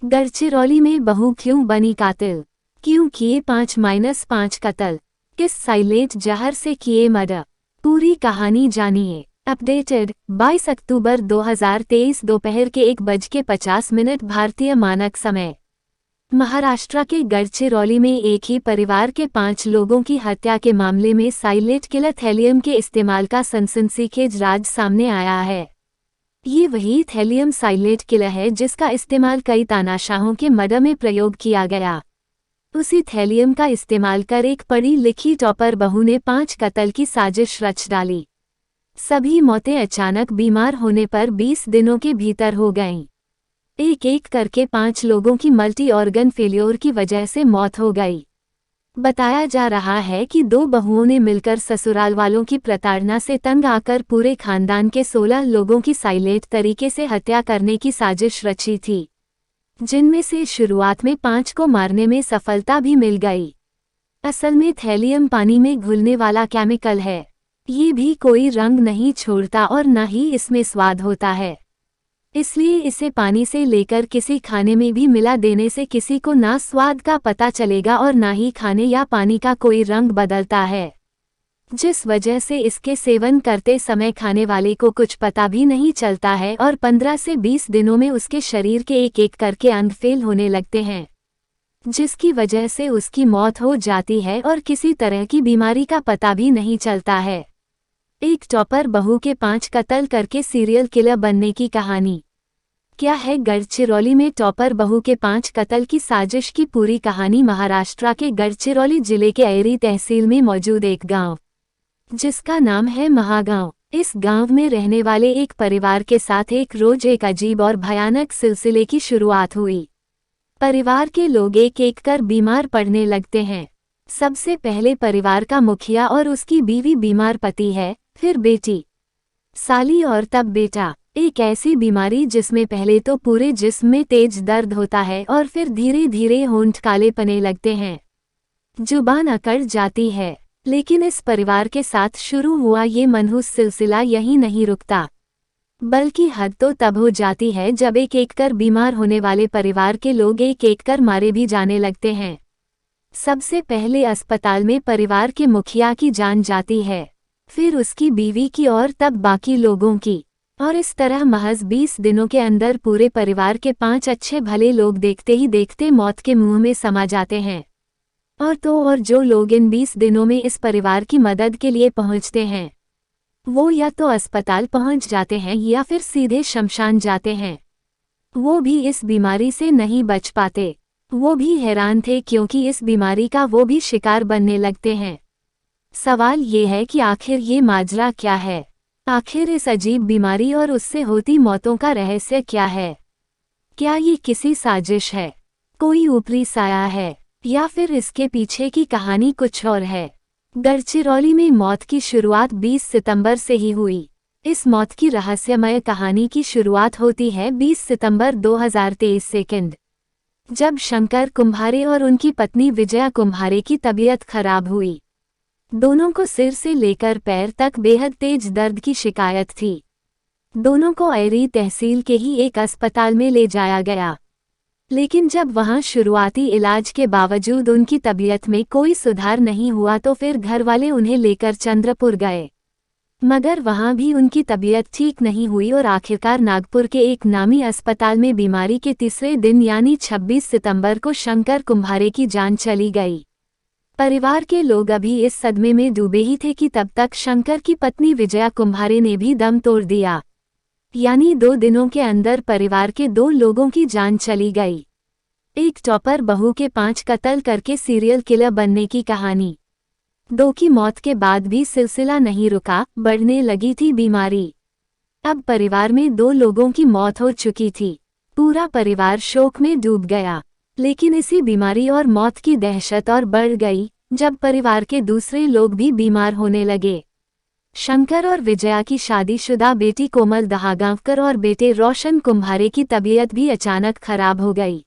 गढ़चिरौली में बहू क्यों बनी कातिल, क्यों किए 5-5 कत्ल, किस साइलेंट जहर से किए मर्डर, पूरी कहानी जानिए। अपडेटेड 22 अक्टूबर 2023 दोपहर के 1:50 भारतीय मानक समय। महाराष्ट्र के गढ़चिरौली में एक ही परिवार के 5 लोगों की हत्या के मामले में साइलेंट किलर थैलियम के इस्तेमाल का सनसनीखेज राज सामने आया है। ये वही थैलियम साइलेंट किलर है जिसका इस्तेमाल कई तानाशाहों के मर्डर में प्रयोग किया गया। उसी थैलियम का इस्तेमाल कर एक पढ़ी लिखी टॉपर बहू ने 5 कत्ल की साजिश रच डाली। सभी मौतें अचानक बीमार होने पर 20 दिनों के भीतर हो गईं। एक एक करके 5 लोगों की मल्टी ऑर्गन फेल्योर की वजह से मौत हो गई। बताया जा रहा है कि 2 बहुओं ने मिलकर ससुराल वालों की प्रताड़ना से तंग आकर पूरे खानदान के 16 लोगों की साइलेंट तरीके से हत्या करने की साजिश रची थी, जिनमें से शुरुआत में 5 को मारने में सफलता भी मिल गई। असल में थैलियम पानी में घुलने वाला केमिकल है। ये भी कोई रंग नहीं छोड़ता और न ही इसमें स्वाद होता है, इसलिए इसे पानी से लेकर किसी खाने में भी मिला देने से किसी को ना स्वाद का पता चलेगा और ना ही खाने या पानी का कोई रंग बदलता है, जिस वजह से इसके सेवन करते समय खाने वाले को कुछ पता भी नहीं चलता है और 15 से 20 दिनों में उसके शरीर के एक एक करके अंग फेल होने लगते हैं, जिसकी वजह से उसकी मौत हो जाती है और किसी तरह की बीमारी का पता भी नहीं चलता है। एक टॉपर बहू के 5 कत्ल करके सीरियल किलर बनने की कहानी। क्या है गढ़चिरौली में टॉपर बहू के 5 कत्ल की साजिश की पूरी कहानी। महाराष्ट्र के गढ़चिरौली जिले के ऐरी तहसील में मौजूद एक गांव, जिसका नाम है महागांव। इस गांव में रहने वाले एक परिवार के साथ एक रोज एक अजीब और भयानक सिलसिले की शुरुआत हुई। परिवार के लोग एक एक कर बीमार पड़ने लगते हैं। सबसे पहले परिवार का मुखिया और उसकी बीवी बीमार पति है, फिर बेटी, साली और तब बेटा। एक ऐसी बीमारी जिसमें पहले तो पूरे जिस्म में तेज दर्द होता है और फिर धीरे धीरे होंठ काले पने लगते हैं, जुबान अकड़ जाती है। लेकिन इस परिवार के साथ शुरू हुआ ये मनहूस सिलसिला यहीं नहीं रुकता, बल्कि हद तो तब हो जाती है जब एक एक कर बीमार होने वाले परिवार के लोग एक एक कर मारे भी जाने लगते हैं। सबसे पहले अस्पताल में परिवार के मुखिया की जान जाती है, फिर उसकी बीवी की और तब बाकी लोगों की, और इस तरह महज 20 दिनों के अंदर पूरे परिवार के 5 अच्छे भले लोग देखते ही देखते मौत के मुंह में समा जाते हैं। और जो लोग इन 20 दिनों में इस परिवार की मदद के लिए पहुंचते हैं, वो या तो अस्पताल पहुंच जाते हैं या फिर सीधे शमशान जाते हैं। वो भी इस बीमारी से नहीं बच पाते। वो भी हैरान थे क्योंकि इस बीमारी का वो भी शिकार बनने लगते हैं। सवाल ये है कि आखिर ये माजरा क्या है, आखिर इस अजीब बीमारी और उससे होती मौतों का रहस्य क्या है। क्या ये किसी साजिश है, कोई ऊपरी साया है, या फिर इसके पीछे की कहानी कुछ और है। गढ़चिरौली में मौत की शुरुआत 20 सितंबर से ही हुई। इस मौत की रहस्यमय कहानी की शुरुआत होती है 20 सितंबर 2023 सेकंड, जब शंकर कुम्भारे और उनकी पत्नी विजया कुम्भारे की तबीयत खराब हुई। दोनों को सिर से लेकर पैर तक बेहद तेज दर्द की शिकायत थी। दोनों को ऐरी तहसील के ही एक अस्पताल में ले जाया गया, लेकिन जब वहां शुरुआती इलाज के बावजूद उनकी तबीयत में कोई सुधार नहीं हुआ तो फिर घरवाले उन्हें लेकर चंद्रपुर गए, मगर वहां भी उनकी तबीयत ठीक नहीं हुई और आखिरकार नागपुर के एक नामी अस्पताल में बीमारी के तीसरे दिन यानी 26 सितंबर को शंकर कुम्भारे की जान चली गई। परिवार के लोग अभी इस सदमे में डूबे ही थे कि तब तक शंकर की पत्नी विजया कुम्भारे ने भी दम तोड़ दिया, यानी 2 दिनों के अंदर परिवार के 2 लोगों की जान चली गई। एक टॉपर बहू के 5 कत्ल करके सीरियल किलर बनने की कहानी। 2 की मौत के बाद भी सिलसिला नहीं रुका, बढ़ने लगी थी बीमारी। अब परिवार में 2 लोगों की मौत हो चुकी थी। पूरा परिवार शोक में डूब गया। लेकिन इसी बीमारी और मौत की दहशत और बढ़ गई जब परिवार के दूसरे लोग भी बीमार होने लगे। शंकर और विजया की शादीशुदा बेटी कोमल दहागांवकर और बेटे रोशन कुम्भारे की तबीयत भी अचानक खराब हो गई।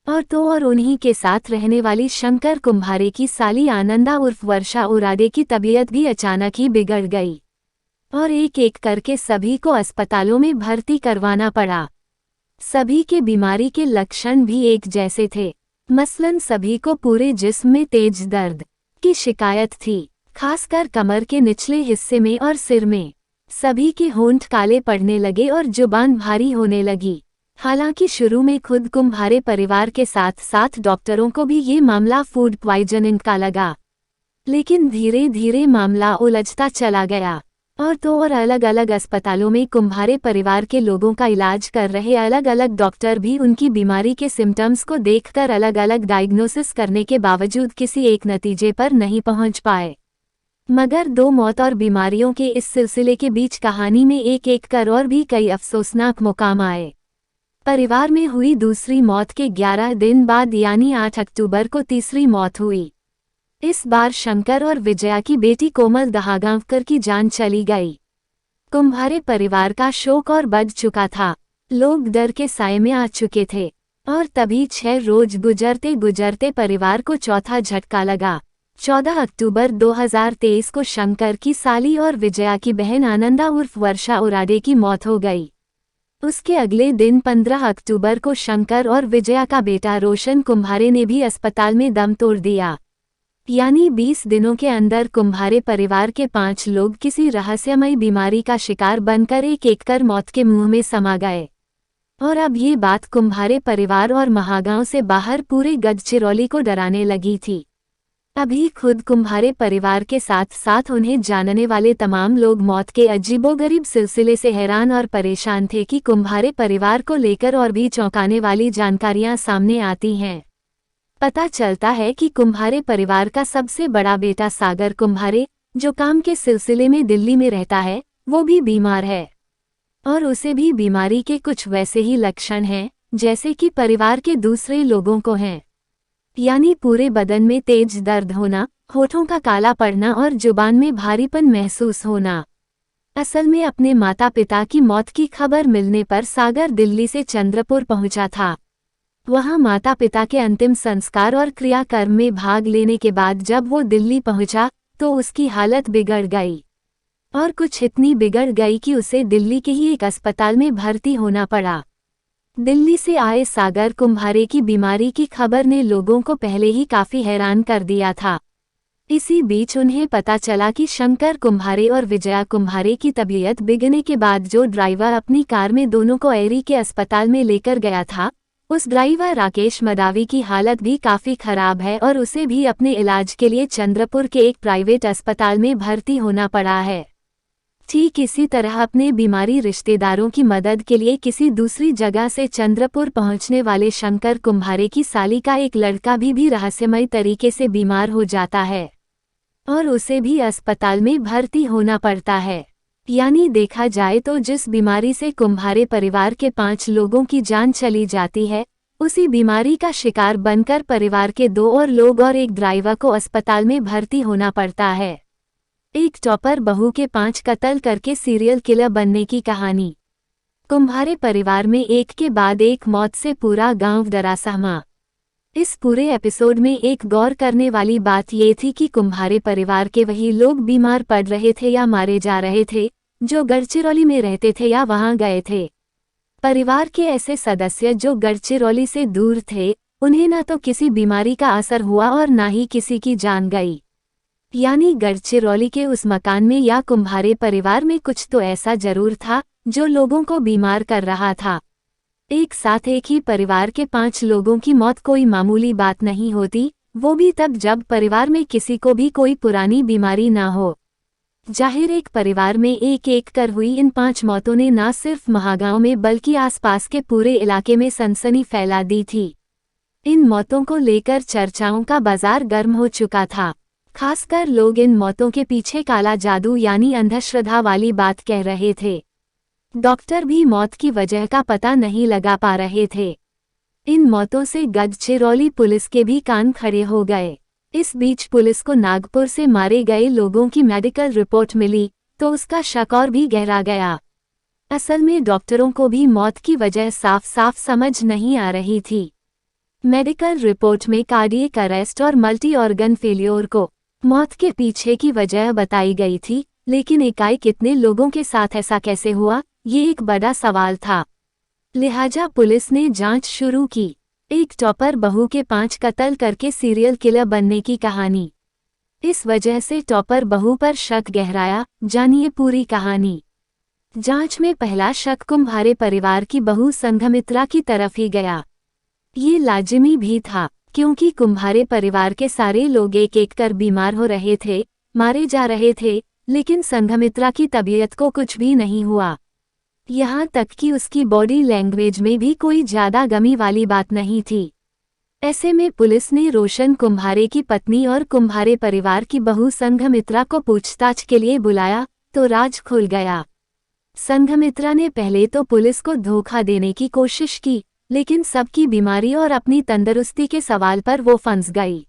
और उन्हीं के साथ रहने वाली शंकर कुम्भारे की साली आनंदा उर्फ वर्षा उराडे की तबीयत भी अचानक ही बिगड़ गई और एक एक करके सभी को अस्पतालों में भर्ती करवाना पड़ा। सभी के बीमारी के लक्षण भी एक जैसे थे। मसलन सभी को पूरे जिस्म में तेज दर्द की शिकायत थी, खासकर कमर के निचले हिस्से में और सिर में। सभी के होंठ काले पड़ने लगे और जुबान भारी होने लगी। हालांकि शुरू में खुद कुम्हारे परिवार के साथ साथ डॉक्टरों को भी ये मामला फूड पॉइजनिंग का लगा, लेकिन धीरे धीरे मामला उलझता चला गया और अलग अलग अस्पतालों में कुम्हारे परिवार के लोगों का इलाज कर रहे अलग अलग डॉक्टर भी उनकी बीमारी के सिम्टम्स को देखकर अलग अलग डायग्नोसिस करने के बावजूद किसी एक नतीजे पर नहीं पहुंच पाए। मगर 2 मौत और बीमारियों के इस सिलसिले के बीच कहानी में एक एक कर और भी कई अफसोसनाक मुकाम आए। परिवार में हुई दूसरी मौत के 11 दिन बाद यानी 8 अक्टूबर को तीसरी मौत हुई। इस बार शंकर और विजया की बेटी कोमल दहागांवकर की जान चली गई। कुम्हारे परिवार का शोक और बढ़ चुका था। लोग डर के साए में आ चुके थे और तभी 6 रोज गुजरते गुजरते परिवार को चौथा झटका लगा। 14 अक्टूबर 2023 को शंकर की साली और विजया की बहन आनंदा उर्फ वर्षा उराडे की मौत हो गई। उसके अगले दिन 15 अक्टूबर को शंकर और विजया का बेटा रोशन कुम्हारे ने भी अस्पताल में दम तोड़ दिया। यानी 20 दिनों के अंदर कुम्हारे परिवार के 5 लोग किसी रहस्यमयी बीमारी का शिकार बनकर एक एक कर मौत के मुंह में समा गए। और अब ये बात कुम्हारे परिवार और महागांव से बाहर पूरे गढ़चिरौली को डराने लगी थी। अभी खुद कुम्हारे परिवार के साथ साथ उन्हें जानने वाले तमाम लोग मौत के अजीबोगरीब सिलसिले से हैरान और परेशान थे कि कुम्हारे परिवार को लेकर और भी चौंकाने वाली जानकारियां सामने आती हैं। पता चलता है कि कुम्हारे परिवार का सबसे बड़ा बेटा सागर कुम्हारे, जो काम के सिलसिले में दिल्ली में रहता है, वो भी बीमार है और उसे भी बीमारी के कुछ वैसे ही लक्षण हैं जैसे कि परिवार के दूसरे लोगों को हैं। यानी पूरे बदन में तेज दर्द होना, होठों का काला पड़ना और जुबान में भारीपन महसूस होना। असल में अपने माता पिता की मौत की खबर मिलने पर सागर दिल्ली से चंद्रपुर पहुंचा था। वहां माता पिता के अंतिम संस्कार और क्रियाकर्म में भाग लेने के बाद जब वो दिल्ली पहुंचा तो उसकी हालत बिगड़ गई और कुछ इतनी बिगड़ गई कि उसे दिल्ली के ही एक अस्पताल में भर्ती होना पड़ा। दिल्ली से आए सागर कुम्हारे की बीमारी की खबर ने लोगों को पहले ही काफी हैरान कर दिया था। इसी बीच उन्हें पता चला कि शंकर कुम्हारे और विजया कुम्हारे की तबीयत बिगड़ने के बाद जो ड्राइवर अपनी कार में दोनों को एरी के अस्पताल में लेकर गया था, उस ड्राइवर राकेश मदावी की हालत भी काफी खराब है और उसे भी अपने इलाज के लिए चंद्रपुर के एक प्राइवेट अस्पताल में भर्ती होना पड़ा है। ठीक इसी तरह अपने बीमारी रिश्तेदारों की मदद के लिए किसी दूसरी जगह से चंद्रपुर पहुंचने वाले शंकर कुम्हारे की साली का एक लड़का भी रहस्यमय तरीके से बीमार हो जाता है और उसे भी अस्पताल में भर्ती होना पड़ता है। यानी देखा जाए तो जिस बीमारी से कुम्हारे परिवार के 5 लोगों की जान चली जाती है, उसी बीमारी का शिकार बनकर परिवार के 2 और लोग और एक ड्राइवर को अस्पताल में भर्ती होना पड़ता है। एक टॉपर बहू के 5 कत्ल करके सीरियल किलर बनने की कहानी। कुम्हारे परिवार में एक के बाद एक मौत से पूरा गांव डरा सहमा। इस पूरे एपिसोड में एक गौर करने वाली बात ये थी कि कुम्हारे परिवार के वही लोग बीमार पड़ रहे थे या मारे जा रहे थे जो गढ़चिरौली में रहते थे या वहां गए थे। परिवार के ऐसे सदस्य जो गढ़चिरौली से दूर थे, उन्हें न तो किसी बीमारी का असर हुआ और न ही किसी की जान गई। यानी गढ़चिरौली के उस मकान में या कुम्हारे परिवार में कुछ तो ऐसा जरूर था जो लोगों को बीमार कर रहा था। एक साथ एक ही परिवार के 5 लोगों की मौत कोई मामूली बात नहीं होती, वो भी तब जब परिवार में किसी को भी कोई पुरानी बीमारी ना हो। जाहिर एक परिवार में एक एक कर हुई इन 5 मौतों ने न सिर्फ महागांव में बल्कि आसपास के पूरे इलाके में सनसनी फैला दी थी। इन मौतों को लेकर चर्चाओं का बाजार गर्म हो चुका था। खासकर लोग इन मौतों के पीछे काला जादू यानी अंधश्रद्धा वाली बात कह रहे थे। डॉक्टर भी मौत की वजह का पता नहीं लगा पा रहे थे। इन मौतों से गढ़चिरौली पुलिस के भी कान खड़े हो गए। इस बीच पुलिस को नागपुर से मारे गए लोगों की मेडिकल रिपोर्ट मिली तो उसका शक और भी गहरा गया। असल में डॉक्टरों को भी मौत की वजह साफ साफ समझ नहीं आ रही थी। मेडिकल रिपोर्ट में कार्डियक अरेस्ट और मल्टी ऑर्गन फेलियर को मौत के पीछे की वजह बताई गई थी, लेकिन एकाएक कितने लोगों के साथ ऐसा कैसे हुआ, ये एक बड़ा सवाल था। लिहाजा पुलिस ने जांच शुरू की। एक टॉपर बहू के 5 कत्ल करके सीरियल किलर बनने की कहानी। इस वजह से टॉपर बहू पर शक गहराया, जानिए पूरी कहानी। जांच में पहला शक कुंभारे परिवार की बहू संघमित्रा की तरफ ही गया। ये लाजिमी भी था, क्योंकि कुंभारे परिवार के सारे लोग एक एक कर बीमार हो रहे थे, मारे जा रहे थे, लेकिन संघमित्रा की तबीयत को कुछ भी नहीं हुआ। यहाँ तक कि उसकी बॉडी लैंग्वेज में भी कोई ज्यादा गमी वाली बात नहीं थी। ऐसे में पुलिस ने रोशन कुंभारे की पत्नी और कुंभारे परिवार की बहू संघमित्रा को पूछताछ के लिए बुलाया, तो राज खुल गया। संघमित्रा ने पहले तो पुलिस को धोखा देने की कोशिश की, लेकिन सबकी बीमारी और अपनी तंदुरुस्ती के सवाल पर वो फंस गई।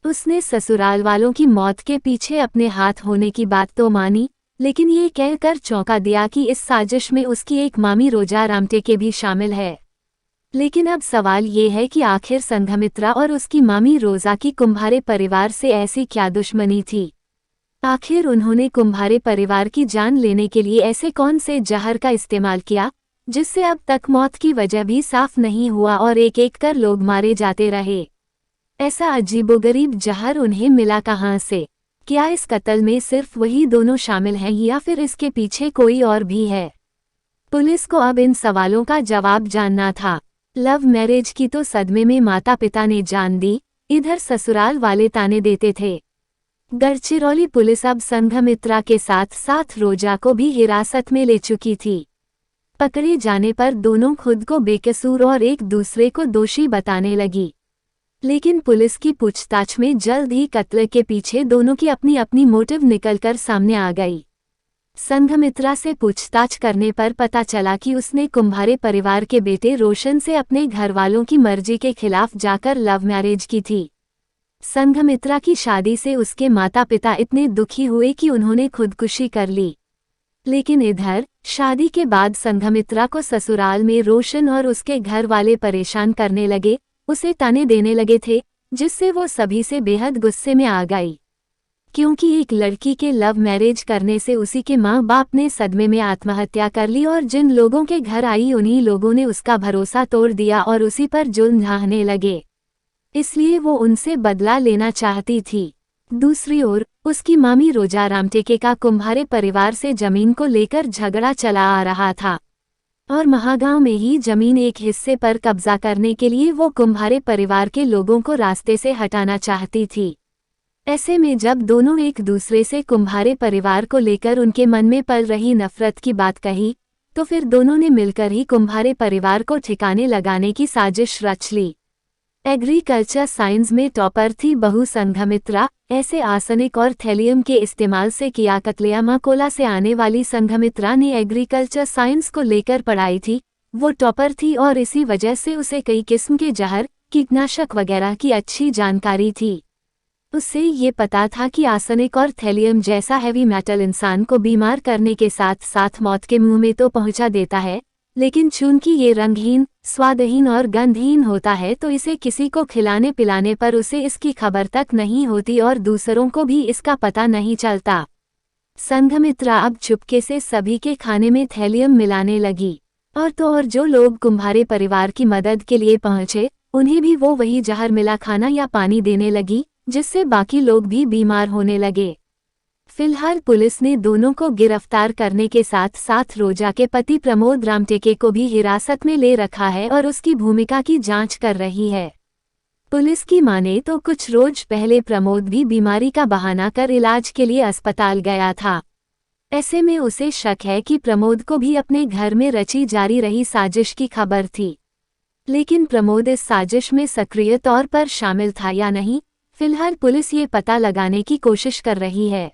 उसने ससुराल वालों की मौत के पीछे अपने हाथ होने की बात तो मानी, लेकिन ये कहकर चौंका दिया कि इस साजिश में उसकी एक मामी रोजा रामटेके भी शामिल है। लेकिन अब सवाल ये है कि आखिर संघमित्रा और उसकी मामी रोजा की कुंभारे परिवार से ऐसी क्या दुश्मनी थी? आखिर उन्होंने कुंभारे परिवार की जान लेने के लिए ऐसे कौन से जहर का इस्तेमाल किया, जिससे अब तक मौत की वजह भी साफ नहीं हुआ और एक एक कर लोग मारे जाते रहे? ऐसा अजीबोगरीब जहर उन्हें मिला कहाँ से? क्या इस कत्ल में सिर्फ वही दोनों शामिल हैं या फिर इसके पीछे कोई और भी है? पुलिस को अब इन सवालों का जवाब जानना था। लव मैरिज की तो सदमे में माता पिता ने जान दी, इधर ससुराल वाले ताने देते थे। गढ़चिरौली पुलिस अब संघमित्रा के साथ साथ रोजा को भी हिरासत में ले चुकी थी। पकड़े जाने पर दोनों खुद को बेकसूर और एक दूसरे को दोषी बताने लगी। लेकिन पुलिस की पूछताछ में जल्द ही कत्ल के पीछे दोनों की अपनी अपनी मोटिव निकलकर सामने आ गई। संघमित्रा से पूछताछ करने पर पता चला कि उसने कुंभारे परिवार के बेटे रोशन से अपने घरवालों की मर्जी के खिलाफ जाकर लव मैरिज की थी। संघमित्रा की शादी से उसके माता पिता इतने दुखी हुए कि उन्होंने खुदकुशी कर ली। लेकिन इधर शादी के बाद संघमित्रा को ससुराल में रोशन और उसके घर वाले परेशान करने लगे, उसे ताने देने लगे थे, जिससे वो सभी से बेहद गुस्से में आ गई। क्योंकि एक लड़की के लव मैरिज करने से उसी के माँ बाप ने सदमे में आत्महत्या कर ली और जिन लोगों के घर आई उन्हीं लोगों ने उसका भरोसा तोड़ दिया और उसी पर जुल्म ढाहने लगे। इसलिए वो उनसे बदला लेना चाहती थी। दूसरी ओर उसकी मामी रोजा रामटेके का कुंभारे परिवार से जमीन को लेकर झगड़ा चला आ रहा था और महागांव में ही जमीन एक हिस्से पर कब्जा करने के लिए वो कुंभारे परिवार के लोगों को रास्ते से हटाना चाहती थी। ऐसे में जब दोनों एक दूसरे से कुंभारे परिवार को लेकर उनके मन में पल रही नफरत की बात कही, तो फिर दोनों ने मिलकर ही कुंभारे परिवार को ठिकाने लगाने की साजिश रच ली। एग्रीकल्चर साइंस में टॉपर थी बहू संघमित्रा। ऐसे आर्सेनिक और थैलियम के इस्तेमाल से किया कत्लेआम कोला से आने वाली संघमित्रा ने एग्रीकल्चर साइंस को लेकर पढ़ाई थी। वो टॉपर थी और इसी वजह से उसे कई किस्म के जहर, कीटनाशक वगैरह की अच्छी जानकारी थी। उससे ये पता था कि आर्सेनिक और थैलियम जैसा हैवी मेटल इंसान को बीमार करने के साथ साथ मौत के मुंह में तो पहुंचा देता है, लेकिन चूंकि ये रंगहीन, स्वादहीन और गंधहीन होता है तो इसे किसी को खिलाने पिलाने पर उसे इसकी खबर तक नहीं होती और दूसरों को भी इसका पता नहीं चलता। संघमित्रा अब चुपके से सभी के खाने में थैलियम मिलाने लगी और तो और जो लोग कुंभारे परिवार की मदद के लिए पहुंचे उन्हें भी वो वही जहर मिला खाना या पानी देने लगी, जिससे बाकी लोग भी बीमार होने लगे। फिलहाल पुलिस ने दोनों को गिरफ्तार करने के साथ साथ रोजा के पति प्रमोद रामटेके को भी हिरासत में ले रखा है और उसकी भूमिका की जांच कर रही है। पुलिस की माने तो कुछ रोज पहले प्रमोद भी बीमारी का बहाना कर इलाज के लिए अस्पताल गया था। ऐसे में उसे शक है कि प्रमोद को भी अपने घर में रची जारी रही साजिश की खबर थी। लेकिन प्रमोद इस साजिश में सक्रिय तौर पर शामिल था या नहीं, फिलहाल पुलिस ये पता लगाने की कोशिश कर रही है।